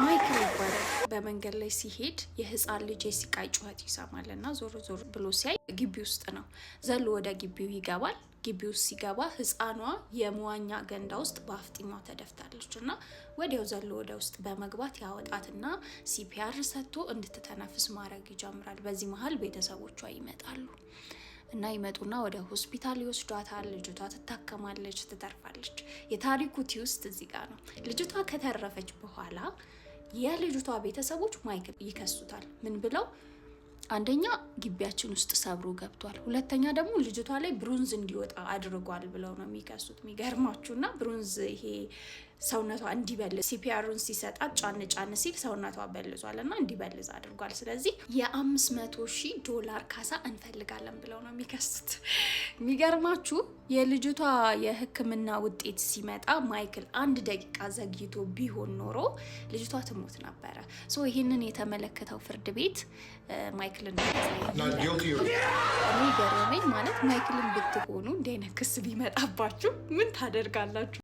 ማይክል ይባላል። በመንገድ ላይ ሲሄድ የህፃን ልጅ የሲቃይ ጩኸት ይሰማልና ዞር ዞር ብሎ ሲያይ ግቢ ውስጥ ነው። ዘሎ ወደ ግቢው ይገባል። ግቢ ውስጥ ሲገባ ህፃኗ የመዋኛ ገንዳ ውስጥ በአፍጢሟ ተደፍታለች እና ወዲያው ዘሎ ወደ ውስጥ በመግባት ያወጣትና ሲፒአር ሰጥቶ እንድትተነፍስ ማድረግ ይጀምራል። በዚህ መሀል ቤተሰቦቿ ይመጣሉ እና ይመጡና ወደ ሆስፒታል ይወስዷታል። ልጅቷ ትታከማለች፣ ትተርፋለች። የታሪኩ ትዊስት እዚህ ጋር ነው። ልጅቷ ከተረፈች በኋላ የልጅቷ ቤተሰቦች ማይክል ይከሱታል። ምን ብለው? አንደኛ ግቢያችን ውስጥ ሰብሮ ገብቷል፣ ሁለተኛ ደግሞ ልጅቷ ላይ ብሩንዝ እንዲወጣ አድርጓል ብለው ነው የሚከሱት። የሚገርማችሁና ብሩንዝ ይሄ ሰውነቷ እንዲበልዝ ሲፒአሩን ሲሰጣት ጫን ጫን ሲል ሰውነቷ በልዟል እና እንዲበልዝ አድርጓል። ስለዚህ $500,000 ካሳ እንፈልጋለን ብለው ነው የሚከሱት። የሚገርማችሁ የልጅቷ የሕክምና ውጤት ሲመጣ ማይክል 1 ደቂቃ ዘግይቶ ቢሆን ኖሮ ልጅቷ ትሞት ነበረ። ይህንን የተመለከተው ፍርድ ቤት ማይክልን ገረመኝ። ማለት ማይክልን ብትሆኑ እንዲህ አይነት ክስ ቢመጣባችሁ ምን ታደርጋላችሁ?